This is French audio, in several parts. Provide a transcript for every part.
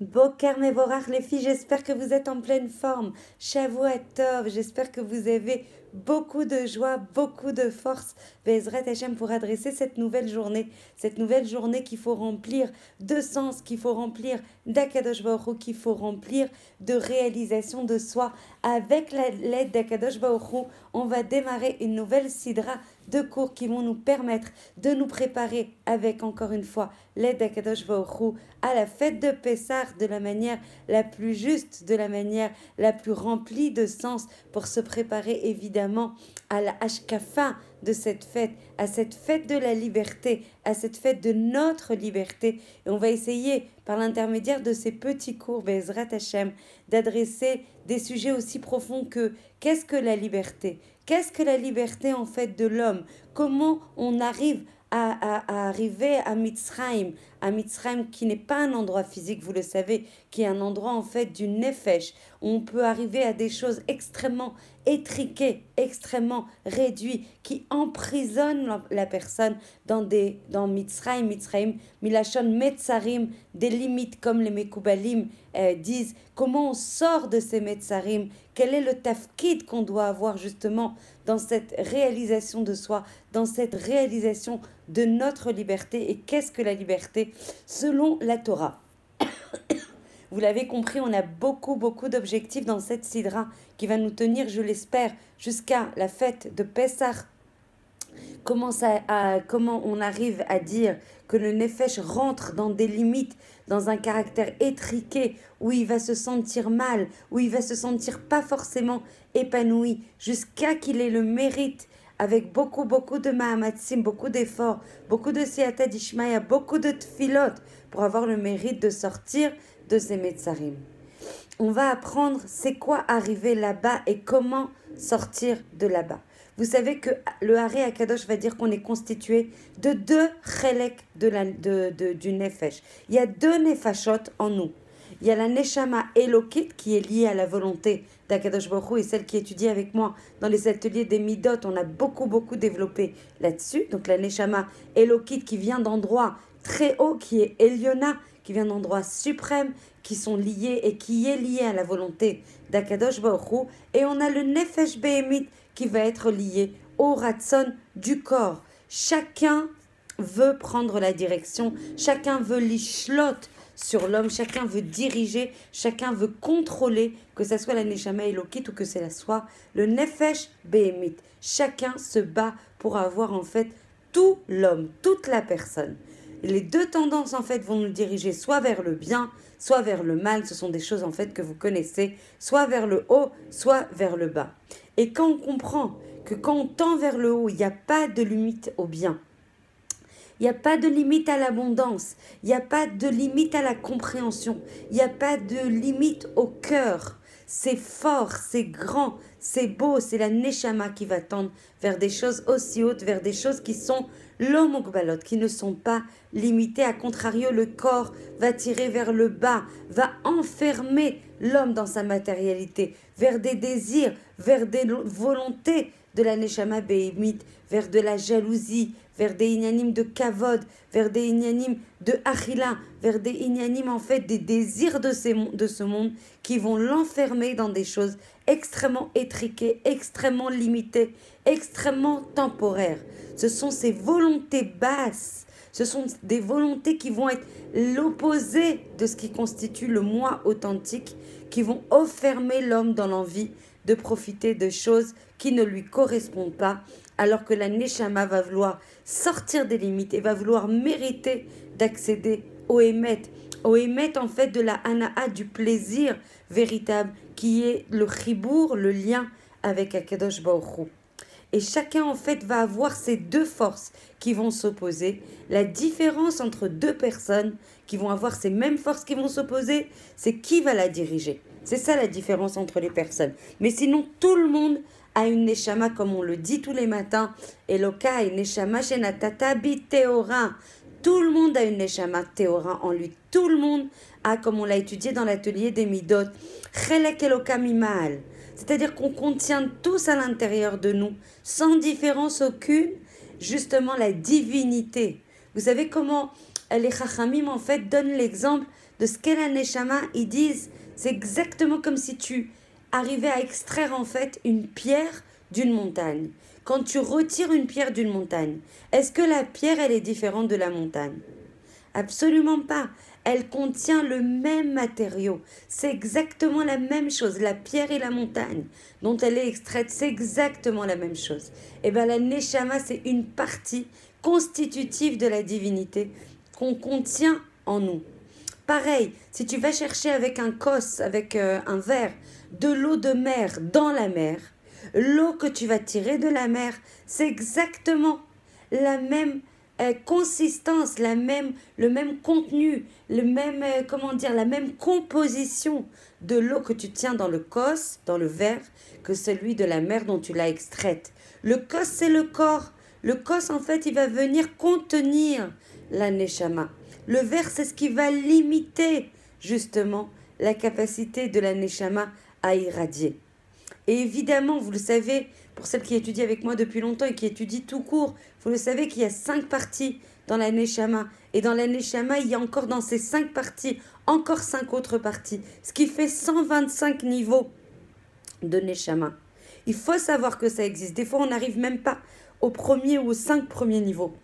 Boker Mevorach les filles, j'espère que vous êtes en pleine forme. Shavuot Tov, j'espère que vous avez beaucoup de joie, beaucoup de force. Bezrat Hashem pour adresser cette nouvelle journée qu'il faut remplir de sens, qu'il faut remplir d'Akadosh Baruch Hu, qu'il faut remplir de réalisation de soi. Avec l'aide d'Akadosh Baruch Hu, on va démarrer une nouvelle sidra de cours qui vont nous permettre de nous préparer avec, encore une fois, l'aide d'Akadosh Baruch Hu à la fête de Pessah de la manière la plus juste, de la manière la plus remplie de sens, pour se préparer évidemment à la Hashkafa de cette fête, à cette fête de la liberté, à cette fête de notre liberté. Et on va essayer, par l'intermédiaire de ces petits cours, Bezrat Hashem, d'adresser des sujets aussi profonds que qu'est-ce que la liberté? Qu'est-ce que la liberté en fait de l'homme? Comment on arrive à arriver à Mitzrayim qui n'est pas un endroit physique, vous le savez, qui est un endroit en fait du Nefesh, où on peut arriver à des choses extrêmement étriquées, extrêmement réduites, qui emprisonnent la personne dans Mitzrayim, Milachon Metzarim, des limites comme les Mekoubalim disent, comment on sort de ces Metzarim, quel est le tafkid qu'on doit avoir justement dans cette réalisation de soi, dans cette réalisation de notre liberté. Et qu'est-ce que la liberté selon la Torah? Vous l'avez compris, on a beaucoup d'objectifs dans cette sidra qui va nous tenir, je l'espère, jusqu'à la fête de Pessah. Comment on arrive à dire que le Nefesh rentre dans des limites, dans un caractère étriqué, où il va se sentir mal, où il va se sentir pas forcément épanoui, jusqu'à qu'il ait le mérite, avec beaucoup de mahamatsim, beaucoup d'efforts, beaucoup de siyata d'ishmaïa, beaucoup de tfilot, pour avoir le mérite de sortir de ces metzarim. On va apprendre c'est quoi arriver là-bas et comment sortir de là-bas. Vous savez que le Haré Akadosh va dire qu'on est constitué de deux chelek du Nefesh. Il y a deux Nefashot en nous. Il y a la Neshama Elokit qui est liée à la volonté d'Akadosh Baruch Hu et celle qui étudie avec moi dans les ateliers des Midot. On a beaucoup développé là-dessus. Donc la Neshama Elokit qui vient d'endroits très hauts, qui est Eliona, qui vient d'endroits suprêmes, qui sont liés et qui est lié à la volonté d'Akadosh Baruch Hu. Et on a le Nefesh Behemit qui va être lié au Ratson du corps. Chacun veut prendre la direction, chacun veut l'ishlot sur l'homme, chacun veut diriger, chacun veut contrôler, que ce soit la Neshama Elokit ou que ce soit le Nefesh Behemit. Chacun se bat pour avoir en fait tout l'homme, toute la personne. Les deux tendances en fait vont nous diriger soit vers le bien, soit vers le mal, ce sont des choses en fait que vous connaissez, soit vers le haut, soit vers le bas. Et quand on comprend que quand on tend vers le haut, il n'y a pas de limite au bien, il n'y a pas de limite à l'abondance, il n'y a pas de limite à la compréhension, il n'y a pas de limite au cœur. C'est fort, c'est grand, c'est beau, c'est la Neshama qui va tendre vers des choses aussi hautes, vers des choses qui sont l'homogbalot, qui ne sont pas limitées. À contrario, le corps va tirer vers le bas, va enfermer l'homme dans sa matérialité, vers des désirs, vers des volontés de la Neshama Behemit, vers de la jalousie, vers des inyanim de kavod, vers des inyanim de achila, vers des inyanim en fait des désirs de ce monde qui vont l'enfermer dans des choses extrêmement étriquées, extrêmement limitées, extrêmement temporaires. Ce sont ces volontés basses, ce sont des volontés qui vont être l'opposé de ce qui constitue le moi authentique, qui vont enfermer l'homme dans l'envie de profiter de choses qui ne lui correspondent pas, alors que la Neshama va vouloir sortir des limites et va vouloir mériter d'accéder au Emet en fait de la Hana'a, du plaisir véritable, qui est le chibour, le lien avec Akadosh Baruch Hu. Et chacun en fait va avoir ces deux forces qui vont s'opposer. La différence entre deux personnes qui vont avoir ces mêmes forces qui vont s'opposer, c'est qui va la diriger. C'est ça la différence entre les personnes. Mais sinon, tout le monde a une Neshama, comme on le dit tous les matins. Eloka et Neshama Shenatata Bi Teora. Tout le monde a une Neshama Teora en lui. Tout le monde a, comme on l'a étudié dans l'atelier des Midot, Chelek Eloka Mimal. C'est-à-dire qu'on contient tous à l'intérieur de nous, sans différence aucune, justement la divinité. Vous savez comment les Chachamim en fait donnent l'exemple de ce qu'est la Neshama. Ils disent, c'est exactement comme si tu arrivais à extraire en fait une pierre d'une montagne. Quand tu retires une pierre d'une montagne, est-ce que la pierre, elle est différente de la montagne? Absolument pas. Elle contient le même matériau. C'est exactement la même chose. La pierre et la montagne dont elle est extraite, c'est exactement la même chose. Et bien la Neshama, c'est une partie constitutive de la divinité qu'on contient en nous. Pareil, si tu vas chercher avec un cos, avec un verre, de l'eau de mer dans la mer, l'eau que tu vas tirer de la mer, c'est exactement la même consistance, le même contenu, la même composition de l'eau que tu tiens dans le cos, dans le verre, que celui de la mer dont tu l'as extraite. Le cos, c'est le corps. Le cos, en fait, il va venir contenir la neshama. Le verre, c'est ce qui va limiter, justement, la capacité de la neshama à irradier. Et évidemment, vous le savez, pour celles qui étudient avec moi depuis longtemps et qui étudient tout court, vous le savez qu'il y a 5 parties dans la Neshama. Et dans la Neshama, il y a encore dans ces 5 parties, encore 5 autres parties. Ce qui fait 125 niveaux de Neshama. Il faut savoir que ça existe. Des fois, on n'arrive même pas au premier ou aux 5 premiers niveaux.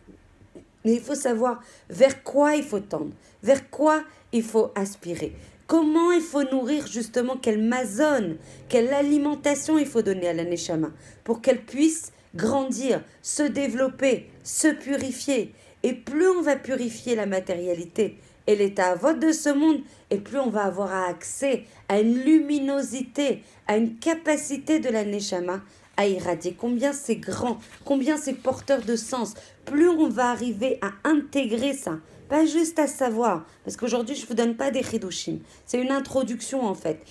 Mais il faut savoir vers quoi il faut tendre, vers quoi il faut aspirer. Comment il faut nourrir justement, quelle mazone, quelle alimentation il faut donner à la Neshama pour qu'elle puisse grandir, se développer, se purifier. Et plus on va purifier la matérialité et l'état à vote de ce monde, et plus on va avoir accès à une luminosité, à une capacité de la Neshama à irradier. Combien c'est grand, combien c'est porteur de sens. Plus on va arriver à intégrer ça, pas juste à savoir, parce qu'aujourd'hui je ne vous donne pas des chidushim, c'est une introduction en fait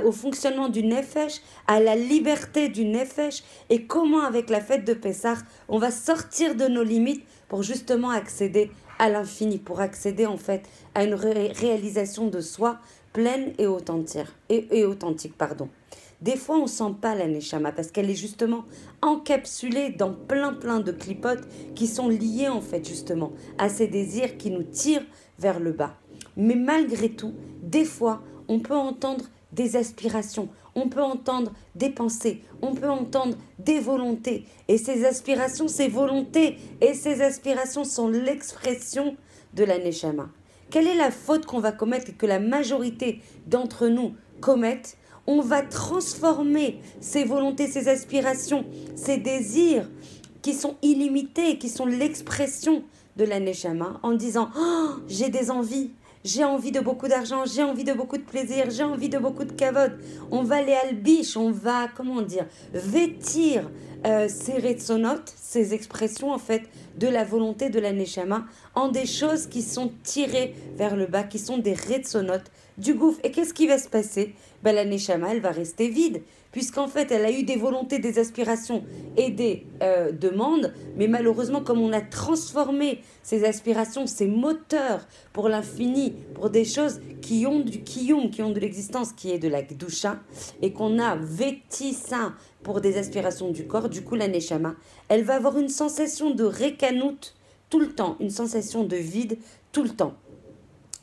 au fonctionnement du nefesh, à la liberté du nefesh, et comment avec la fête de Pessah, on va sortir de nos limites pour justement accéder à l'infini, pour accéder en fait à une réalisation de soi pleine et authentique. Des fois, on ne sent pas la Neshama parce qu'elle est justement encapsulée dans plein de clipotes qui sont liées en fait justement à ces désirs qui nous tirent vers le bas. Mais malgré tout, des fois, on peut entendre des aspirations, on peut entendre des pensées, on peut entendre des volontés. Et ces aspirations, ces volontés et ces aspirations sont l'expression de la Neshama. Quelle est la faute qu'on va commettre et que la majorité d'entre nous commettent? On va transformer ces volontés, ces aspirations, ces désirs qui sont illimités, qui sont l'expression de la Neshama, en disant oh, j'ai des envies, j'ai envie de beaucoup d'argent, j'ai envie de beaucoup de plaisir, j'ai envie de beaucoup de kavod. On va les albiches, on va, vêtir ces retsonotes, ces expressions en fait de la volonté de la Neshama en des choses qui sont tirées vers le bas, qui sont des retsonotes du gouffre. Et qu'est-ce qui va se passer? La Neshama, elle va rester vide, puisqu'en fait, elle a eu des volontés, des aspirations et des demandes, mais malheureusement, comme on a transformé ces aspirations, ces moteurs pour l'infini, pour des choses qui ont du kiyum, qui ont de l'existence, qui est de la gdusha, et qu'on a vêti ça pour des aspirations du corps, du coup, la Neshama, elle va avoir une sensation de rekanout tout le temps, une sensation de vide tout le temps.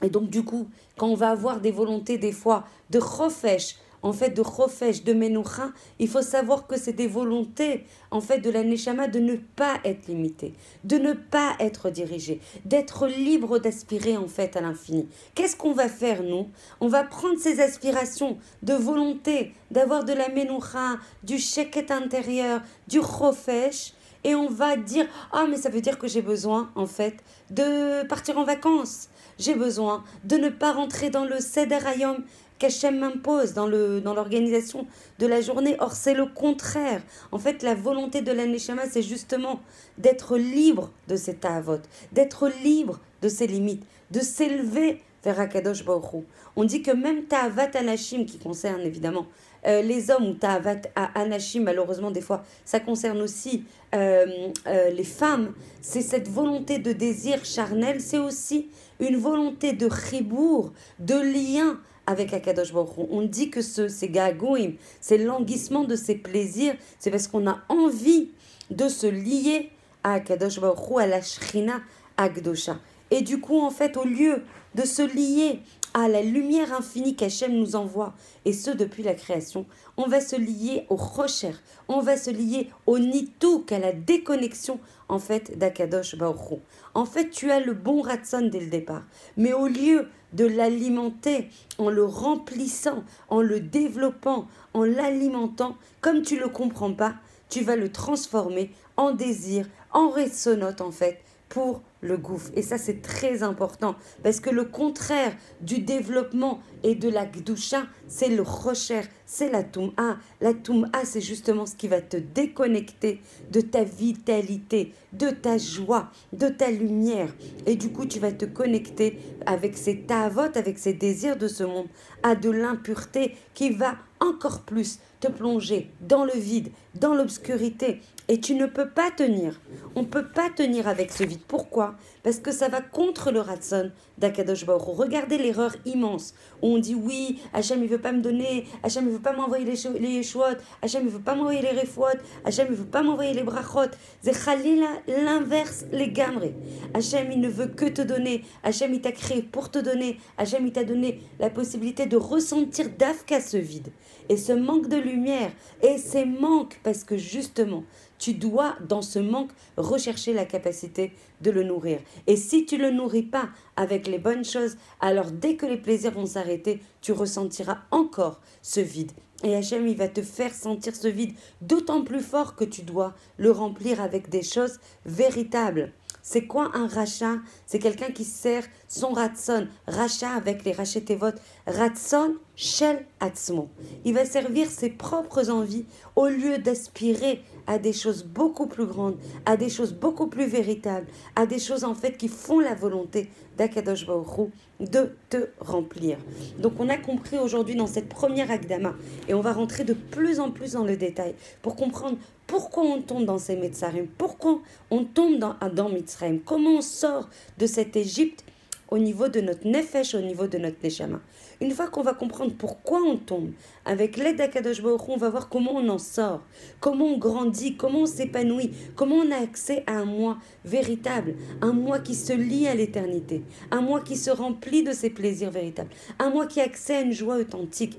Et donc, du coup, quand on va avoir des volontés, des fois, de chofesh, en fait, de chofesh, de menoucha, il faut savoir que c'est des volontés, en fait, de la neshama, de ne pas être limité, de ne pas être dirigé, d'être libre d'aspirer, en fait, à l'infini. Qu'est-ce qu'on va faire, nous? On va prendre ces aspirations de volonté, d'avoir de la menoucha, du sheket intérieur, du chofesh, et on va dire, ah, mais ça veut dire que j'ai besoin, en fait, de partir en vacances. J'ai besoin de ne pas rentrer dans le Seder Hayom qu'Hachem m'impose, dans l'organisation de la journée. Or, c'est le contraire. En fait, la volonté de la Neshama, c'est justement d'être libre de ses ta'avot, d'être libre de ses limites, de s'élever vers Akadosh Baruch Hu. On dit que même ta'avat anashim, qui concerne évidemment les hommes, ou ta'avat anashim, malheureusement des fois, ça concerne aussi les femmes, c'est cette volonté de désir charnel, c'est aussi une volonté de chibour, de lien avec Akadosh Baruch Hu. On dit que ces gagouim, ces languissements de ces plaisirs, c'est parce qu'on a envie de se lier à Akadosh Baruch Hu, à la Shrina Akdosha. Et du coup, en fait, au lieu de se lier à la lumière infinie qu'Hachem nous envoie, et ce depuis la création, on va se lier au rocher, on va se lier au nitouk, à la déconnexion en fait d'Akadosh Baruch Hu. En fait, tu as le bon ratson dès le départ, mais au lieu de l'alimenter en le remplissant, en le développant, en l'alimentant, comme tu ne le comprends pas, tu vas le transformer en désir, en ressonnote en fait, pour le gouffre. Et ça, c'est très important parce que le contraire du développement et de la gdusha, c'est le rocher, c'est la toum'a. La toum'a, c'est justement ce qui va te déconnecter de ta vitalité, de ta joie, de ta lumière. Et du coup, tu vas te connecter avec ces tavotes, avec ces désirs de ce monde, à de l'impureté qui va encore plus te plonger dans le vide, dans l'obscurité. Et tu ne peux pas tenir. On ne peut pas tenir avec ce vide. Pourquoi? Parce que ça va contre le ratson d'Akadosh Baruch Hu. Regardez l'erreur immense où on dit oui, Hachem il veut pas me donner, Hachem il veut pas m'envoyer les yeshuot, Hachem il veut pas m'envoyer les refuot, Hachem il veut pas m'envoyer les brachot. C'est chalila l'inverse, les gamres. Hachem il ne veut que te donner. Hachem il t'a créé pour te donner. Hachem il t'a donné la possibilité de ressentir d'Afka ce vide et ce manque de lumière et ces manques parce que justement tu dois, dans ce manque, rechercher la capacité de le nourrir. Et si tu ne le nourris pas avec les bonnes choses, alors dès que les plaisirs vont s'arrêter, tu ressentiras encore ce vide. Et Hachem, il va te faire sentir ce vide d'autant plus fort que tu dois le remplir avec des choses véritables. C'est quoi un rachat? C'est quelqu'un qui sert son ratson. Rachat avec les rachetevot. Ratson shel atzmo. Il va servir ses propres envies au lieu d'aspirer à des choses beaucoup plus grandes, à des choses beaucoup plus véritables, à des choses en fait qui font la volonté d'Akadosh Baruch Hu de te remplir. Donc on a compris aujourd'hui dans cette première Akdama, et on va rentrer de plus en plus dans le détail pour comprendre pourquoi on tombe dans ces Metzarim, pourquoi on tombe dans Mitzrayim, comment on sort de cette Égypte au niveau de notre Nefesh, au niveau de notre Neshama. Une fois qu'on va comprendre pourquoi on tombe, avec l'aide d'Akadosh Baruch Hu, on va voir comment on en sort, comment on grandit, comment on s'épanouit, comment on a accès à un moi véritable, un moi qui se lie à l'éternité, un moi qui se remplit de ses plaisirs véritables, un moi qui a accès à une joie authentique,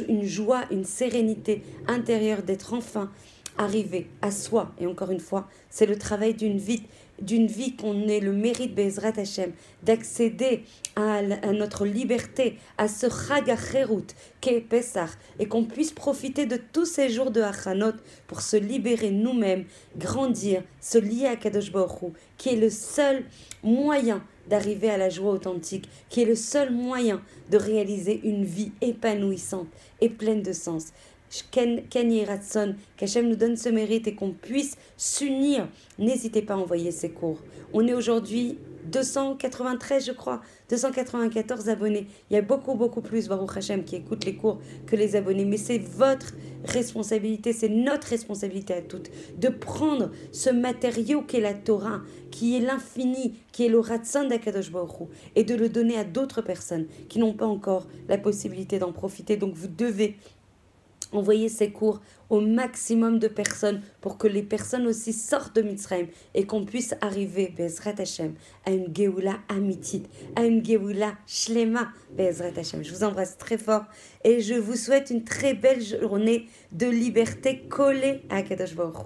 une joie, une sérénité intérieure d'être enfin arriver à soi. Et encore une fois, c'est le travail d'une vie qu'on ait le mérite, Bezrat Hashem, d'accéder à notre liberté, à ce Chag HaCherut qu'est Pessah, et qu'on puisse profiter de tous ces jours de Hachanot pour se libérer nous-mêmes, grandir, se lier à Kadosh Baruch Hu, qui est le seul moyen d'arriver à la joie authentique, qui est le seul moyen de réaliser une vie épanouissante et pleine de sens. Ken Yeratson, qu'Hachem nous donne ce mérite et qu'on puisse s'unir. N'hésitez pas à envoyer ces cours. On est aujourd'hui 293, je crois, 294 abonnés. Il y a beaucoup plus, Baruch Hashem, qui écoutent les cours que les abonnés. Mais c'est votre responsabilité, c'est notre responsabilité à toutes, de prendre ce matériau qu'est la Torah, qui est l'infini, qui est le Ratson d'Akadosh Baruch Hu, et de le donner à d'autres personnes qui n'ont pas encore la possibilité d'en profiter. Donc vous devez envoyer ces cours au maximum de personnes pour que les personnes aussi sortent de Mitzrayim et qu'on puisse arriver, Bezrat Hashem, à une Géoula amitit, à une Géoula shlema, Bezrat Hashem. Je vous embrasse très fort et je vous souhaite une très belle journée de liberté collée à Akadosh Baruch Hu.